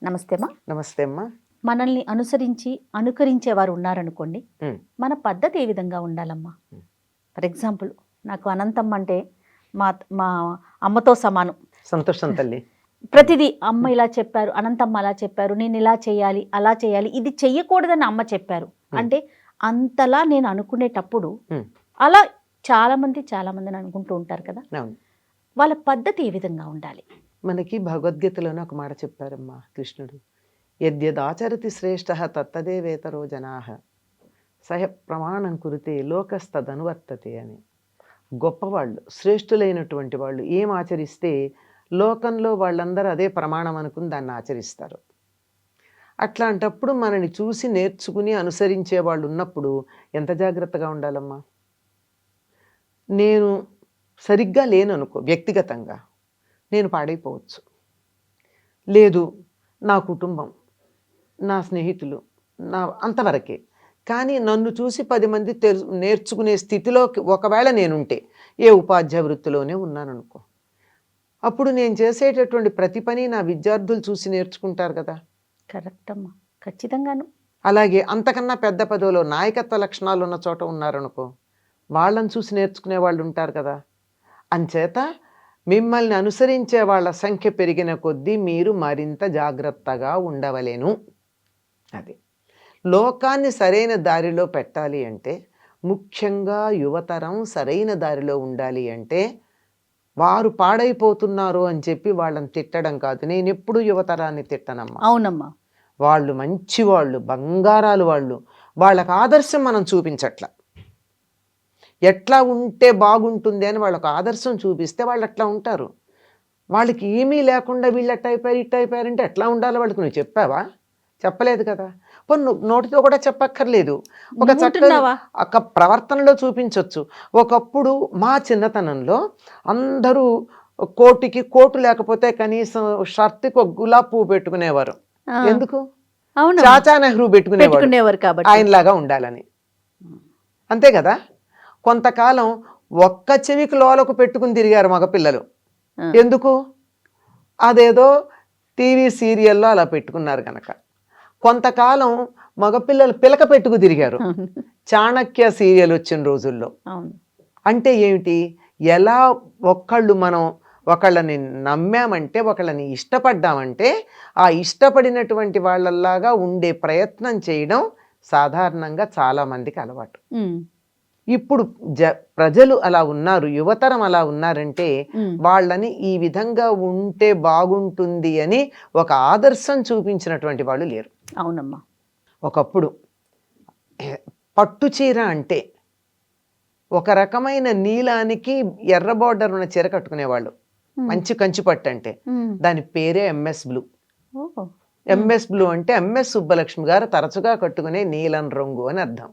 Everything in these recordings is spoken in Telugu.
నమస్తే అమ్మా. నమస్తే అమ్మా. మనల్ని అనుకరించేవారు ఉన్నారనుకోండి, మన పద్ధతి ఏ విధంగా ఉండాలమ్మా? ఫర్ ఎగ్జాంపుల్, నాకు అనంతమ్మ అంటే మా మా అమ్మతో సమానం. సంతోషం తల్లి. ప్రతిదీ అమ్మ ఇలా చెప్పారు, అనంతమ్మ అలా చెప్పారు, నేను ఇలా చేయాలి, అలా చేయాలి, ఇది చెయ్యకూడదని అమ్మ చెప్పారు అంటే అంతలా నేను అనుకునేటప్పుడు అలా చాలా మందిని అనుకుంటూ ఉంటారు కదా, వాళ్ళ పద్ధతి ఏ విధంగా ఉండాలి? మనకి భగవద్గీతలోనే ఒక మాట చెప్పారమ్మా కృష్ణుడు, యద్యదాచరతి శ్రేష్ఠ తత్తదే వేతరో జనాః సహ ప్రమాణం కురితే లోకస్తదనువర్తతే అని. గొప్పవాళ్ళు, శ్రేష్ఠులైనటువంటి వాళ్ళు ఏం ఆచరిస్తే లోకంలో వాళ్ళందరూ అదే ప్రమాణం అనుకుని దాన్ని ఆచరిస్తారు. అట్లాంటప్పుడు మనని చూసి నేర్చుకుని అనుసరించే వాళ్ళు ఉన్నప్పుడు ఎంత జాగ్రత్తగా ఉండాలమ్మా. నేను సరిగ్గా లేను అనుకో, వ్యక్తిగతంగా నేను పాడైపోవచ్చు. లేదు, నా కుటుంబం, నా స్నేహితులు, నా అంతవరకే. కానీ నన్ను చూసి 10 మంది నేర్చుకునే స్థితిలో ఒకవేళ నేనుంటే, ఏ ఉపాధ్యాయ వృత్తిలోనే ఉన్నాననుకో, అప్పుడు నేను చేసేటటువంటి ప్రతి పని నా విద్యార్థులు చూసి నేర్చుకుంటారు కదా. కరెక్ట్ అమ్మా, ఖచ్చితంగాను. అలాగే అంతకన్నా పెద్ద పదవిలో నాయకత్వ లక్షణాలు ఉన్న చోట ఉన్నారనుకో, వాళ్ళని చూసి నేర్చుకునే వాళ్ళు ఉంటారు కదా. అంచేత మిమ్మల్ని అనుసరించే వాళ్ళ సంఖ్య పెరిగిన కొద్దీ మీరు మరింత జాగ్రత్తగా ఉండవలేను. అది లోకాన్ని సరైన దారిలో పెట్టాలి అంటే, ముఖ్యంగా యువతరం సరైన దారిలో ఉండాలి అంటే, వారు పాడైపోతున్నారు అని చెప్పి వాళ్ళని తిట్టడం కాదు. నేను ఎప్పుడు యువతరాన్ని తిట్టనమ్మా. అవునమ్మా, వాళ్ళు మంచివాళ్ళు, బంగారాలు వాళ్ళు. వాళ్ళకి ఆదర్శం మనం చూపించట్ల. ఎట్లా ఉంటే బాగుంటుంది అని వాళ్ళకు ఆదర్శం చూపిస్తే వాళ్ళు అట్లా ఉంటారు. వాళ్ళకి ఏమీ లేకుండా వీళ్ళు అట్ట అయిపోయారు, ఇట్ట అయిపోయారంటే ఎట్లా ఉండాలో వాళ్ళకి నువ్వు చెప్పావా? చెప్పలేదు కదా. పోనీ నోటితో కూడా చెప్పక్కర్లేదు, ఒక చక్కగా ఒక ప్రవర్తనలో చూపించవచ్చు. ఒకప్పుడు మా చిన్నతనంలో అందరూ కోటు లేకపోతే కనీసం షర్ట్కి ఒక గులాబీ పువ్వు పెట్టుకునేవారు. ఎందుకు? చాచా నెహ్రూ పెట్టుకునేవారు కాబట్టి, ఆయనలాగా ఉండాలని. అంతే కదా. కొంతకాలం ఒక్క చెవికి లోలకు పెట్టుకుని తిరిగారు మగపిల్లలు. ఎందుకు? అదేదో టీవీ సీరియల్లో అలా పెట్టుకున్నారు కనుక. కొంతకాలం మగపిల్లలు పిలక పెట్టుకు తిరిగారు చాణక్య సీరియల్ వచ్చిన రోజుల్లో. అంటే ఏమిటి? ఎలా మనం ఒకళ్ళని నమ్మామంటే, ఒకళ్ళని ఇష్టపడ్డామంటే, ఆ ఇష్టపడినటువంటి వాళ్ళలాగా ఉండే ప్రయత్నం చేయడం సాధారణంగా చాలామందికి అలవాటు. ఇప్పుడు ప్రజలు అలా ఉన్నారు, యువతరం అలా ఉన్నారంటే వాళ్ళని ఈ విధంగా ఉంటే బాగుంటుంది అని ఒక ఆదర్శం చూపించినటువంటి వాళ్ళు లేరు. అవునమ్మా. ఒకప్పుడు పట్టు చీర అంటే ఒక రకమైన నీలానికి ఎర్ర బార్డర్ ఉన్న చీర కట్టుకునేవాళ్ళు. మంచి కంచి పట్టు అంటే దాని పేరే ఎంఎస్ బ్లూ. ఎంఎస్ బ్లూ అంటే ఎంఎస్ సుబ్బలక్ష్మి గారు తరచుగా కట్టుకునే నీలం రంగు అని అర్థం.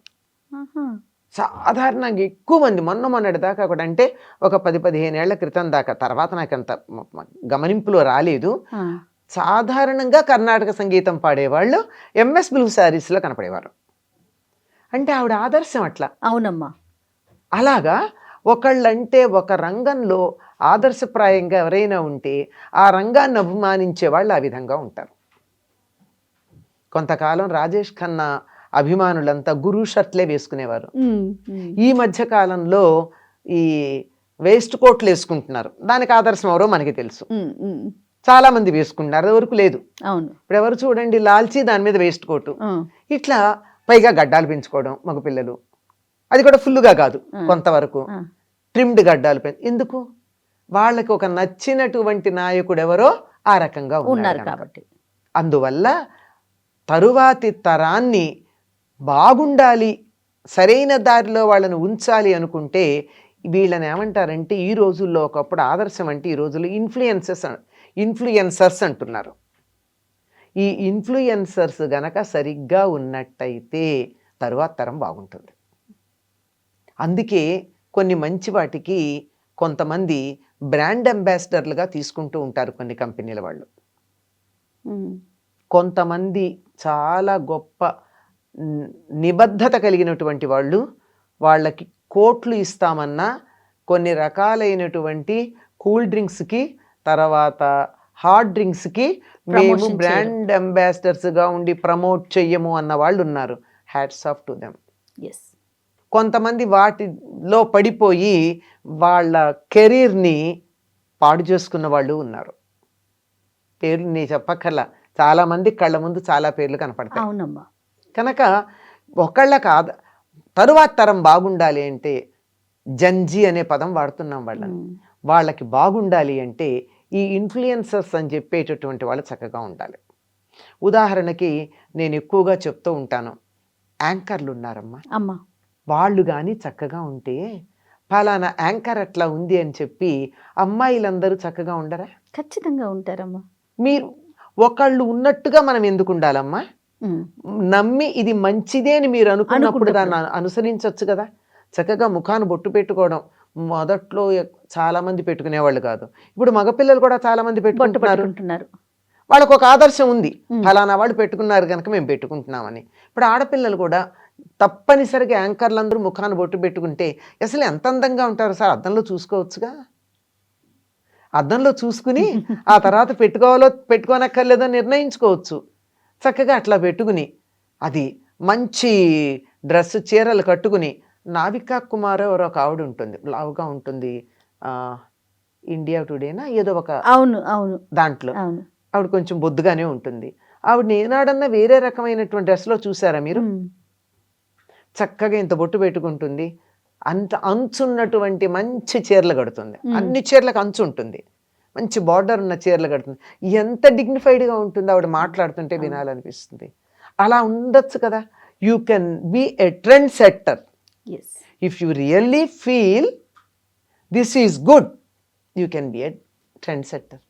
సాధారణంగా ఎక్కువ మంది మొన్నటి దాకా కూడా, అంటే ఒక 10-15 ఏళ్ల క్రితం దాకా, తర్వాత నాకు అంత గమనింపులో రాలేదు, సాధారణంగా కర్ణాటక సంగీతం పాడేవాళ్ళు ఎంఎస్ బ్లూ శారీస్లో కనపడేవారు. అంటే ఆవిడ ఆదర్శం అట్లా. అవునమ్మా. అలాగా ఒకళ్ళంటే ఒక రంగంలో ఆదర్శప్రాయంగా ఎవరైనా ఉంటే ఆ రంగాన్ని అభిమానించే వాళ్ళు ఆ విధంగా ఉంటారు. కొంతకాలం రాజేష్ ఖన్నా అభిమానులంతా గురు షర్ట్లే వేసుకునేవారు. ఈ మధ్య కాలంలో ఈ వేస్ట్ కోట్లు వేసుకుంటున్నారు. దానికి ఆదర్శం ఎవరో మనకి తెలుసు, చాలా మంది వేసుకుంటున్నారు, అది వరకు లేదు. ఇప్పుడు ఎవరు చూడండి, లాల్చీ దాని మీద వేస్ట్ కోటు, ఇట్లా పైగా గడ్డాలు పెంచుకోవడం మగపిల్లలు, అది కూడా ఫుల్గా కాదు, కొంతవరకు ట్రిమ్డ్ గడ్డాలు ఎందుకు? వాళ్ళకి ఒక నచ్చినటువంటి నాయకుడు ఎవరో ఆ రకంగా ఉన్నారు కాబట్టి. అందువల్ల తరువాతి తరాన్ని బాగుండాలి, సరైన దారిలో వాళ్ళని ఉంచాలి అనుకుంటే వీళ్ళని ఏమంటారంటే, ఈ రోజుల్లో ఒకప్పుడు ఆదర్శం అంటే ఈ రోజుల్లో ఇన్ఫ్లుయెన్సర్స్ అంటున్నారు. ఈ ఇన్ఫ్లుయెన్సర్స్ గనక సరిగ్గా ఉన్నట్టయితే తరువాత తరం బాగుంటుంది. అందుకే కొన్ని మంచి వాటికి కొంతమంది బ్రాండ్ అంబాసిడర్లుగా తీసుకుంటూ ఉంటారు కొన్ని కంపెనీల వాళ్ళు. కొంతమంది చాలా గొప్ప నిబద్ధత కలిగినటువంటి వాళ్ళు, వాళ్ళకి కోట్లు ఇస్తామన్నా కొన్ని రకాలైనటువంటి కూల్ డ్రింక్స్కి తర్వాత హాట్ డ్రింక్స్కి మేము Promotion బ్రాండ్ అంబాసిడర్స్గా ఉండి ప్రమోట్ చెయ్యము అన్న వాళ్ళు ఉన్నారు. Hats off to them. Yes. కొంతమంది వాటిలో పడిపోయి వాళ్ళ కెరీర్ని పాడు చేసుకున్న వాళ్ళు ఉన్నారు. పేర్లు నేను చెప్పక్కర్లా, చాలామంది కళ్ళ ముందు చాలా పేర్లు కనపడతాయి. అవునమ్మా. కనుక ఒకళ్ళకి తరువాత తరం బాగుండాలి అంటే జంజీ అనే పదం వాడుతున్నాం వాళ్ళని. వాళ్ళకి బాగుండాలి అంటే ఈ ఇన్ఫ్లుయెన్సర్స్ అని చెప్పేటటువంటి వాళ్ళు చక్కగా ఉండాలి. ఉదాహరణకి నేను ఎక్కువగా చెప్తూ ఉంటాను, యాంకర్లు ఉన్నారమ్మా, అమ్మా వాళ్ళు కానీ చక్కగా ఉంటే ఫలానా యాంకర్ అట్లా ఉంది అని చెప్పి అమ్మాయిలందరూ చక్కగా ఉండరా? ఖచ్చితంగా ఉంటారమ్మా. మీరు ఒకళ్ళు ఉన్నట్టుగా మనం ఎందుకు ఉండాలమ్మా? నమ్మి ఇది మంచిదే అని మీరు అనుకున్నప్పుడు దాన్ని అనుసరించవచ్చు కదా. చక్కగా ముఖాన్ని బొట్టు పెట్టుకోవడం మొదట్లో చాలా మంది పెట్టుకునేవాళ్ళు కాదు, ఇప్పుడు మగపిల్లలు కూడా చాలా మంది పెట్టుకుంటున్నారు. వాళ్ళకు ఒక ఆదర్శం ఉంది, ఫలానా వాళ్ళు పెట్టుకున్నారు కనుక మేము పెట్టుకుంటున్నామని. ఇప్పుడు ఆడపిల్లలు కూడా తప్పనిసరిగా యాంకర్లందరూ ముఖాన్ని బొట్టు పెట్టుకుంటే అసలు ఎంత అందంగా ఉంటారు సార్, అద్దంలో చూసుకోవచ్చుగా. అద్దంలో చూసుకుని ఆ తర్వాత పెట్టుకోనక్కర్లేదో నిర్ణయించుకోవచ్చు. చక్కగా అట్లా పెట్టుకుని అది మంచి డ్రెస్ చీరలు కట్టుకుని, నావికా కుమార్ ఎవరో ఒక ఆవిడ ఉంటుంది, లావుగా ఉంటుంది, ఇండియా టుడేనా ఏదో ఒక అవును దాంట్లో ఆవిడ కొంచెం బొద్దుగానే ఉంటుంది. ఆవిడని ఏనాడన్నా వేరే రకమైనటువంటి డ్రెస్లో చూసారా మీరు? చక్కగా ఇంత బొట్టు పెట్టుకుంటుంది, అంత అంచున్నటువంటి మంచి చీరలు కడుతుంది, అన్ని చీరలకు అంచు ఉంటుంది, మంచి బార్డర్ ఉన్న చీరలు కడుతుంది. ఎంత డిగ్నిఫైడ్గా ఉంటుంది, ఆవిడ మాట్లాడుతుంటే వినాలనిపిస్తుంది. అలా ఉండొచ్చు కదా. You can be a trend setter. If you really feel this is good, you can be a trend setter.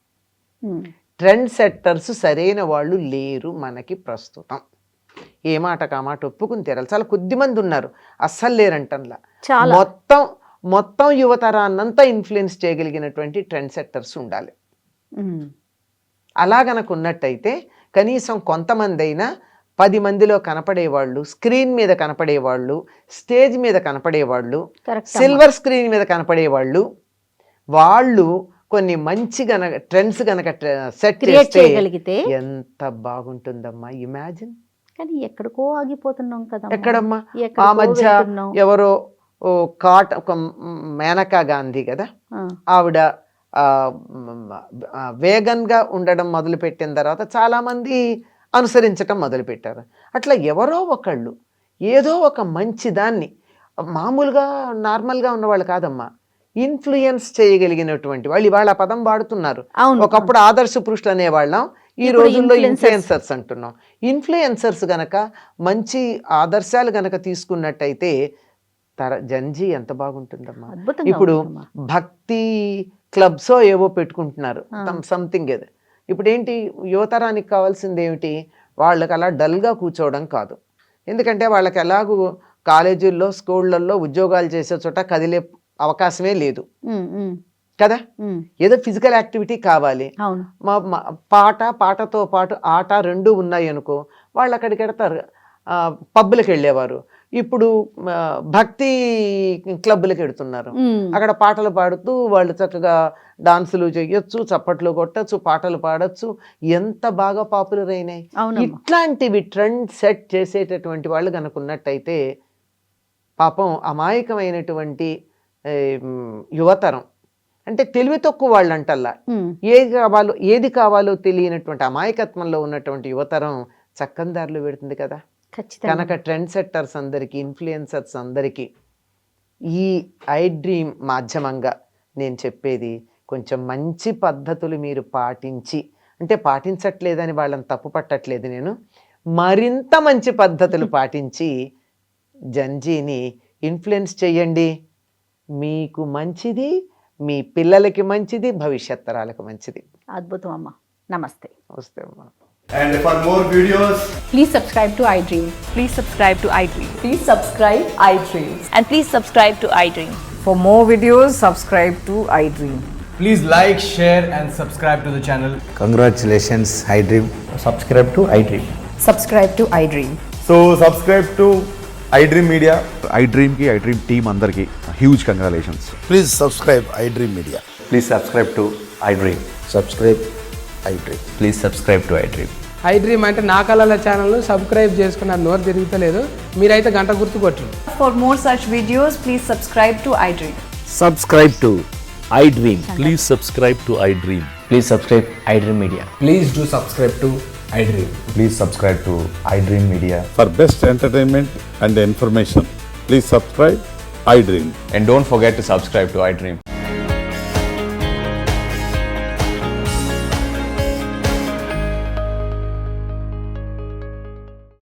Trend setters సరైన వాళ్ళు లేరు మనకి ప్రస్తుతం. ఏ మాట కామాట ఒప్పుకుని తీరాలి. చాలా కొద్ది మంది ఉన్నారు, అస్సలు లేరంటంలా. మొత్తం యువతరాన్నంతా ఇన్ఫ్లుయెన్స్ చేయగలిగినటువంటి ట్రెండ్ సెట్టర్స్ ఉండాలి. అలా గనక ఉన్నట్టయితే కనీసం కొంతమంది అయినా 10 మందిలో కనపడేవాళ్ళు, స్క్రీన్ మీద కనపడేవాళ్ళు, స్టేజ్ మీద కనపడేవాళ్ళు, సిల్వర్ స్క్రీన్ మీద కనపడేవాళ్ళు, వాళ్ళు కొన్ని మంచి గనక ట్రెండ్స్ గనక సెట్ చేయగలిగితే ఎంత బాగుంటుందమ్మా. ఇమాజిన్. కానీ ఎక్కడికో ఆగిపోతున్నాం కదా. ఎక్కడమ్మా? ఆ మధ్య ఎవరో ఒక మేనకా గాంధీ కదా, ఆవిడ వేగన్గా ఉండడం మొదలుపెట్టిన తర్వాత చాలామంది అనుసరించటం మొదలుపెట్టారు. అట్లా ఎవరో ఒకళ్ళు ఏదో ఒక మంచి దాన్ని, మామూలుగా నార్మల్గా ఉన్నవాళ్ళు కాదమ్మా, ఇన్ఫ్లుయెన్స్ చేయగలిగినటువంటి వాళ్ళు ఇవాళ పదం వాడుతున్నారు. ఒకప్పుడు ఆదర్శ పురుషులు అనేవాళ్ళం, ఈ రోజుల్లో ఇన్ఫ్లుయెన్సర్స్ అంటున్నాం. ఇన్ఫ్లుయెన్సర్స్ గనక మంచి ఆదర్శాలు గనక తీసుకున్నట్టయితే జంజీ ఎంత బాగుంటుందమ్మా. ఇప్పుడు భక్తి క్లబ్సో ఏవో పెట్టుకుంటున్నారు, సంథింగ్ ఏదో. ఇప్పుడు ఏంటి, యువతరానికి కావాల్సింది ఏమిటి? వాళ్ళకి అలా డల్గా కూర్చోవడం కాదు. ఎందుకంటే వాళ్ళకి ఎలాగూ కాలేజీల్లో పాఠశాలలో ఉద్యోగాలు చేసే చోట కదిలే అవకాశమే లేదు కదా. ఏదో ఫిజికల్ యాక్టివిటీ కావాలి. పాటతో పాటు ఆట రెండు ఉన్నాయి అనుకో, వాళ్ళు అక్కడికి వెడతారు. పబ్బులకు వెళ్ళేవారు, ఇప్పుడు భక్తి క్లబ్లకు వెడుతున్నారు. అక్కడ పాటలు పాడుతూ వాళ్ళు చక్కగా డాన్సులు చేయొచ్చు, చప్పట్లు కొట్టచ్చు, పాటలు పాడచ్చు. ఎంత బాగా పాపులర్ అయినాయి. ఇట్లాంటివి ట్రెండ్ సెట్ చేసేటటువంటి వాళ్ళు కనుక ఉన్నట్టయితే పాపం అమాయకమైనటువంటి యువతరం, అంటే తెలివి తక్కువ వాళ్ళు అంటల్లా, ఏది కావాలో తెలియనటువంటి అమాయకత్వంలో ఉన్నటువంటి యువతరం చక్కందారులు పెడుతుంది కదా. కనుక ట్రెండ్ సెట్టర్స్ అందరికీ, ఇన్ఫ్లుయెన్సర్స్ అందరికీ ఈ ఐ డ్రీమ్ మాధ్యమంగా నేను చెప్పేది, కొంచెం మంచి పద్ధతులు మీరు పాటించి, అంటే పాటించట్లేదని వాళ్ళని తప్పు పట్టట్లేదు నేను, మరింత మంచి పద్ధతులు పాటించి జంజీని ఇన్ఫ్లుయెన్స్ చెయ్యండి. మీకు మంచిది, మీ పిల్లలకి మంచిది, భవిష్యత్ తరాలకు మంచిది. అద్భుతం అమ్మా. నమస్తే. నమస్తే అమ్మా. And for more videos, please subscribe to iDream. Please subscribe to iDream. Please subscribe iDream. And please subscribe to iDream. For more videos, subscribe to iDream. please like, share and subscribe to the channel. Congratulations, iDream. Subscribe to iDream. Subscribe to iDream. So subscribe to iDream Media. iDream team అందరికి huge congratulations. Please subscribe iDream Media. Please subscribe to iDream. Subscribe iDream. Please subscribe to iDream. I dream అంటే నా కళల ఛానల్ను సబ్స్క్రైబ్ చేసుకున్న నోరు తిరుగుతలేదు, మీరైతే గంట గుర్తు కొట్టండి. For more such videos, please subscribe to iDream. Subscribe to iDream. Please subscribe to iDream. Please subscribe iDream Media. Please do subscribe to iDream. Please subscribe to iDream Media. For best entertainment and information, please subscribe iDream. And don't forget to subscribe to iDream.